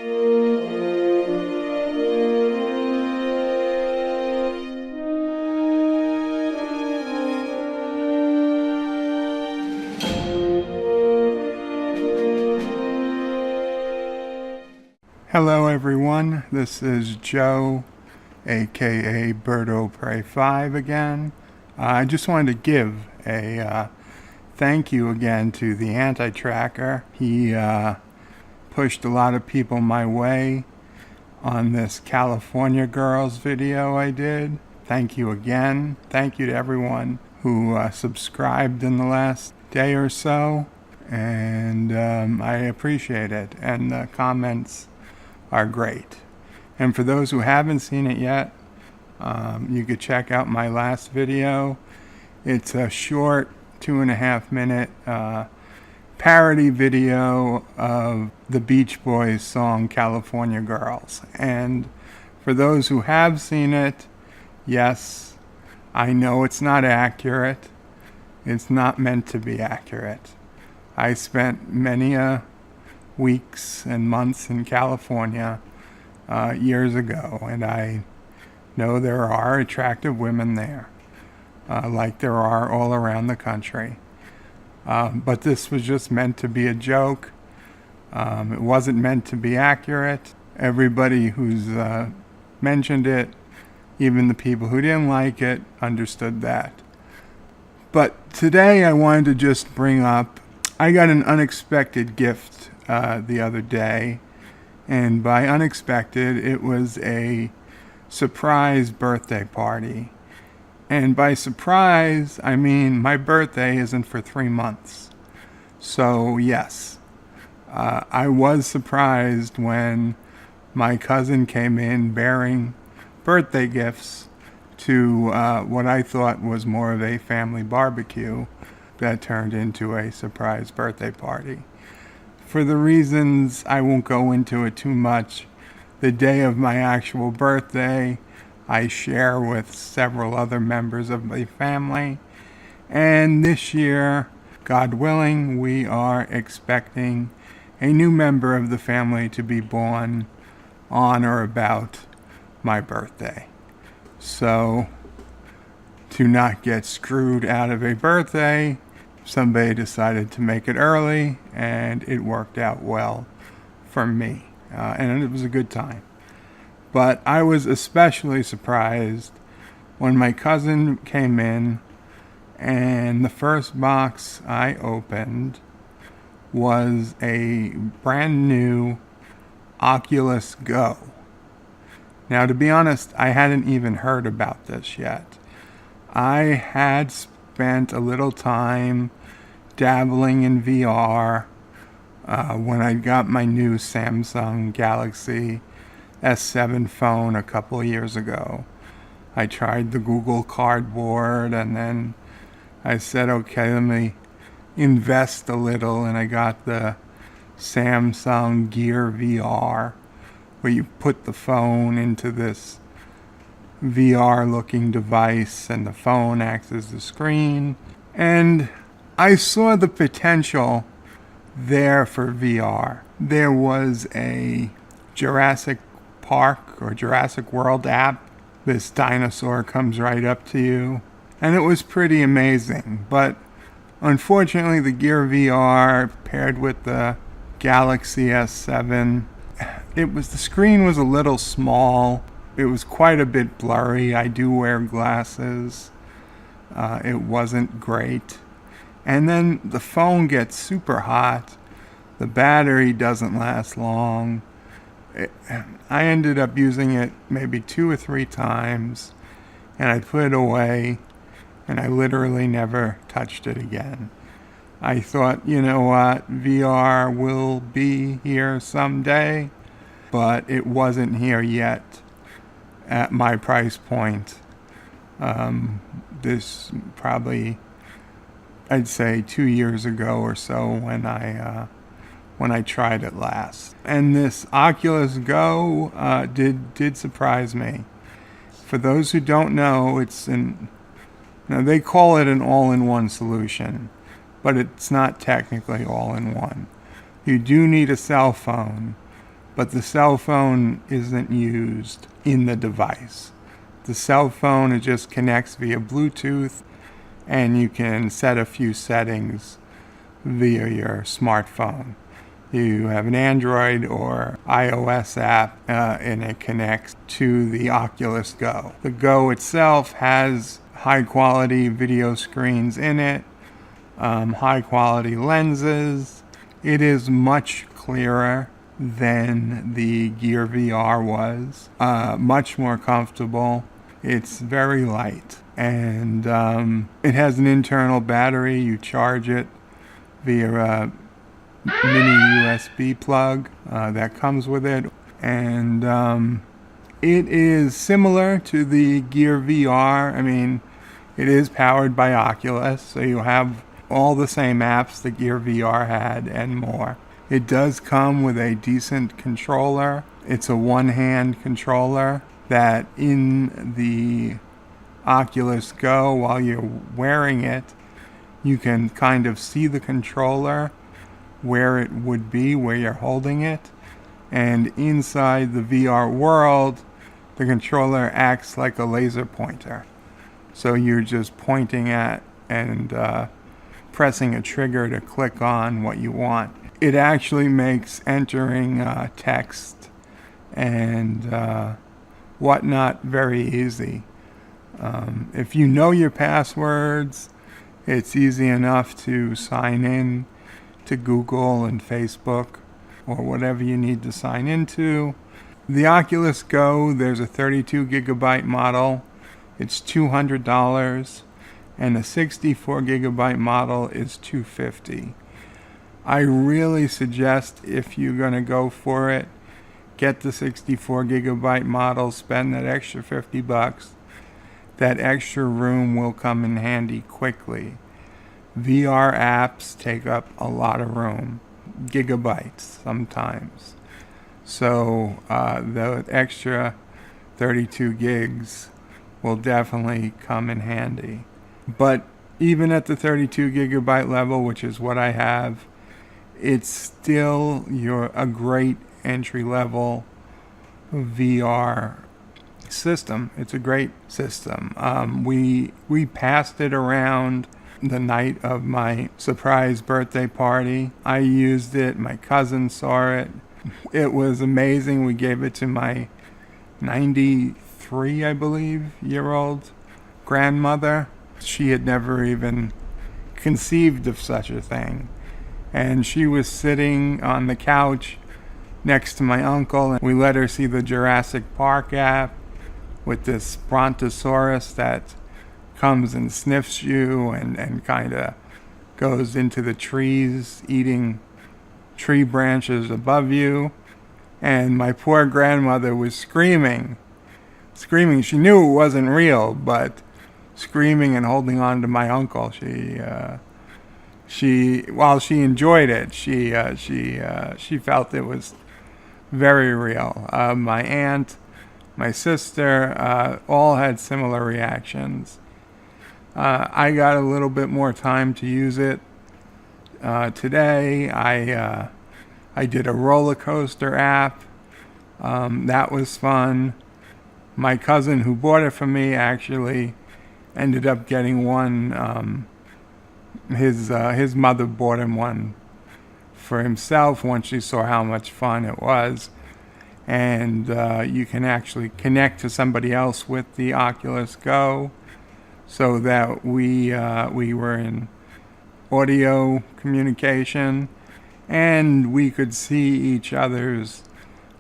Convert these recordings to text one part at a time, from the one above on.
Hello everyone, this is Joe, aka Birdo Prey 5 again. I just wanted to give a thank you again to the anti-tracker. He pushed a lot of people my way on this California Girls video I did. Thank you again. Thank you to everyone who subscribed in the last day or so, and I appreciate it, and the comments are great. And for those who haven't seen it yet, you could check out my last video. It's a short 2.5 minute parody video of the Beach Boys song California Girls. And for those who have seen it, yes, I know it's not accurate. It's not meant to be accurate. I spent many weeks and months in California years ago, and I know there are attractive women there, like there are all around the country. But this was just meant to be a joke. It wasn't meant to be accurate. Everybody who's mentioned it, even the people who didn't like it, understood that. But today I wanted to just bring up, I got an unexpected gift the other day, and by unexpected, it was a surprise birthday party. And by surprise, I mean my birthday isn't for 3 months. So yes, I was surprised when my cousin came in bearing birthday gifts to what I thought was more of a family barbecue that turned into a surprise birthday party. For the reasons I won't go into it too much, the day of my actual birthday, I share with several other members of my family. And this year, God willing, we are expecting a new member of the family to be born on or about my birthday. So, to not get screwed out of a birthday, somebody decided to make it early, and it worked out well for me, and it was a good time. But I was especially surprised when my cousin came in, and the first box I opened was a brand new Oculus Go. Now, to be honest, I hadn't even heard about this yet. I had spent a little time dabbling in VR when I got my new Samsung Galaxy S7 phone a couple of years ago. I tried the Google Cardboard, and then I said, okay, let me invest a little, and I got the Samsung Gear VR, where you put the phone into this VR looking device and the phone acts as the screen. And I saw the potential there for VR. There was a Jurassic Park or Jurassic World app. This dinosaur comes right up to you, and it was pretty amazing. But unfortunately, the Gear VR paired with the Galaxy S7, the screen was a little small. It was quite a bit blurry. I do wear glasses. It wasn't great. And then the phone gets super hot. The battery doesn't last long. I ended up using it maybe 2 or 3 times, and I put it away, and I literally never touched it again. I thought, you know what, VR will be here someday, but it wasn't here yet at my price point. This probably, I'd say 2 years ago or so when I tried it last. And this Oculus Go did surprise me. For those who don't know, they call it an all-in-one solution, but it's not technically all-in-one. You do need a cell phone, but the cell phone isn't used in the device. The cell phone, it just connects via Bluetooth, and you can set a few settings via your smartphone. You have an Android or iOS app, and it connects to the Oculus Go. The Go itself has high-quality video screens in it, high-quality lenses. It is much clearer than the Gear VR was, much more comfortable. It's very light, and it has an internal battery. You charge it via a mini USB plug that comes with it, and it is similar to the Gear VR. I mean, it is powered by Oculus, so you have all the same apps the Gear VR had and more. It does come with a decent controller. It's a one-hand controller that in the Oculus Go, while you're wearing it, you can kind of see the controller where it would be, where you're holding it. And inside the VR world, the controller acts like a laser pointer. So you're just pointing at and pressing a trigger to click on what you want. It actually makes entering text and whatnot very easy. If you know your passwords, it's easy enough to sign in to Google and Facebook or whatever you need to sign into. The Oculus Go, there's a 32 gigabyte model. It's $200, and a 64 gigabyte model is $250. I really suggest, if you're going to go for it, get the 64 gigabyte model, spend that extra $50. That extra room will come in handy quickly. VR apps take up a lot of room, gigabytes sometimes. So the extra 32 gigs will definitely come in handy. But even at the 32 gigabyte level, which is what I have, it's still a great entry-level VR system. It's a great system. We passed it around the night of my surprise birthday party. I used it. My cousin saw it. It was amazing. We gave it to my 93, I believe, year-old grandmother. She had never even conceived of such a thing. And she was sitting on the couch next to my uncle, and we let her see the Jurassic Park app with this brontosaurus that comes and sniffs you and kind of goes into the trees, eating tree branches above you. And my poor grandmother was screaming. She knew it wasn't real, but screaming and holding on to my uncle. While she enjoyed it, she felt it was very real. My aunt, my sister, all had similar reactions. I got a little bit more time to use it. Today, I did a roller coaster app. That was fun. My cousin who bought it for me actually ended up getting one. His mother bought him one for himself once she saw how much fun it was. And you can actually connect to somebody else with the Oculus Go, so that we were in audio communication, and we could see each other's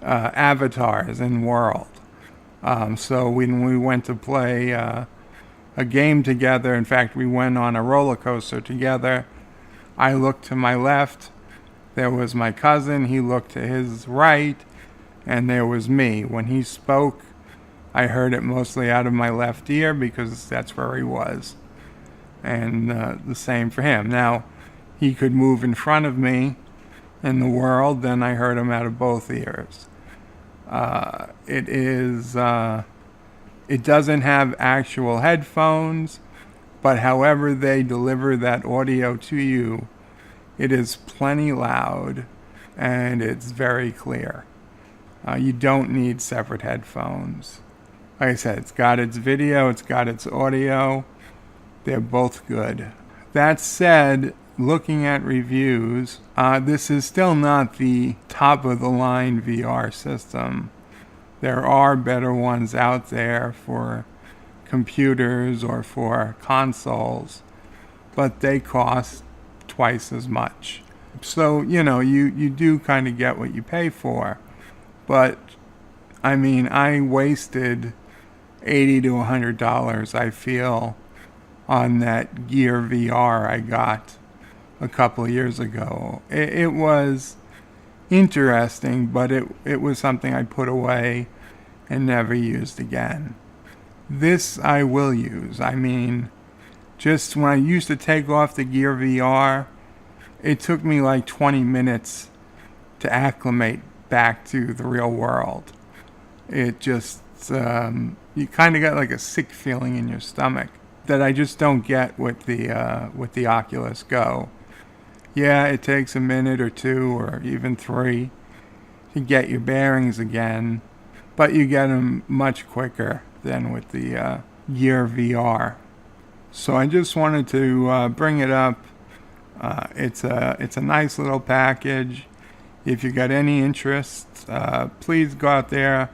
avatars in world. So when we went to play a game together, in fact, we went on a roller coaster together. I looked to my left, there was my cousin. He looked to his right, and there was me. When he spoke, I heard it mostly out of my left ear because that's where he was. And the same for him. Now, he could move in front of me in the world, then I heard him out of both ears. It doesn't have actual headphones, but however they deliver that audio to you, it is plenty loud and it's very clear. You don't need separate headphones. Like I said, it's got its video, it's got its audio. They're both good. That said, looking at reviews, this is still not the top of the line VR system. There are better ones out there for computers or for consoles, but they cost twice as much. So, you do kind of get what you pay for. But, I mean, I wasted $80 to $100, I feel, on that Gear VR I got a couple of years ago. It was interesting, but it was something I put away and never used again. This I will use. I mean, just when I used to take off the Gear VR, it took me like 20 minutes to acclimate back to the real world. It just, you kind of got like a sick feeling in your stomach that I just don't get with the Oculus Go. Yeah, it takes a minute or two or even 3 to get your bearings again, but you get them much quicker than with the Gear VR. So I just wanted to bring it up. It's a nice little package. If you got any interest, please go out there,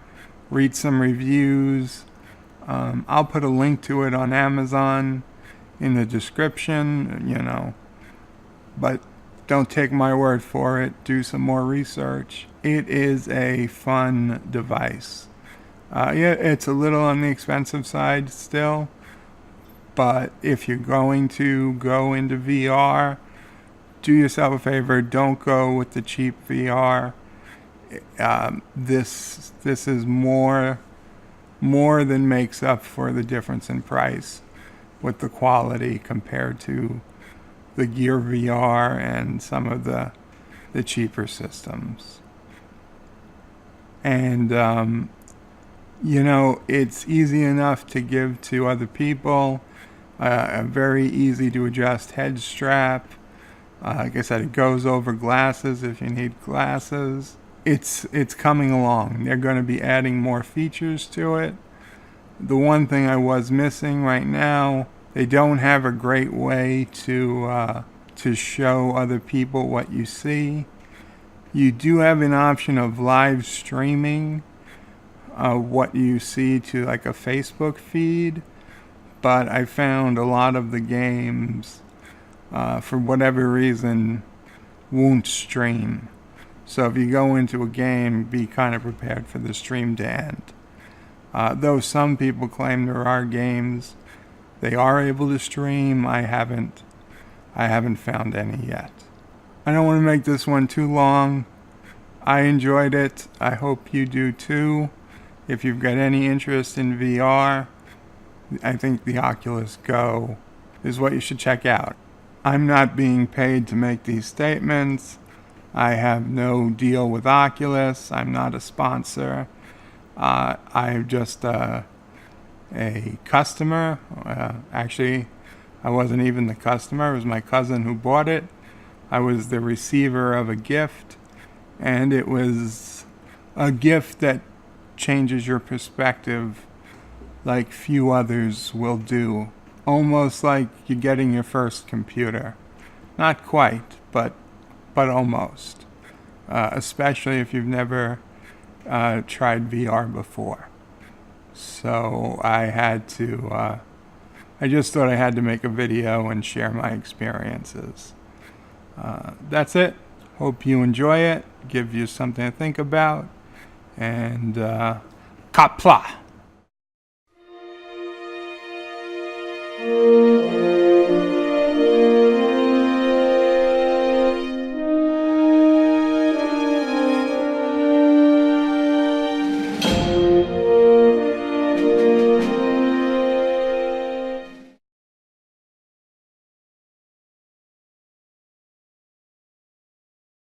read some reviews. I'll put a link to it on Amazon in the description, but don't take my word for it. Do some more research. It is a fun device. Yeah, it's a little on the expensive side still, but if you're going to go into VR, do yourself a favor, don't go with the cheap VR. This is more than makes up for the difference in price with the quality compared to the Gear VR and some of the cheaper systems. And it's easy enough to give to other people. A very easy to adjust head strap. Like I said, it goes over glasses if you need glasses. It's coming along. They're going to be adding more features to it. The one thing I was missing right now, they don't have a great way to show other people what you see. You do have an option of live streaming what you see to like a Facebook feed, but I found a lot of the games, for whatever reason, won't stream. So if you go into a game, be kind of prepared for the stream to end. Though some people claim there are games they are able to stream, I haven't found any yet. I don't want to make this one too long. I enjoyed it. I hope you do too. If you've got any interest in VR, I think the Oculus Go is what you should check out. I'm not being paid to make these statements. I have no deal with Oculus. I'm not a sponsor. I'm just a customer. Actually, I wasn't even the customer. It was my cousin who bought it. I was the receiver of a gift, and it was a gift that changes your perspective like few others will do. Almost like you're getting your first computer. Not quite, but almost. Especially if you've never tried VR before. So I just thought I had to make a video and share my experiences. That's it. Hope you enjoy it. Give you something to think about. And Kapla!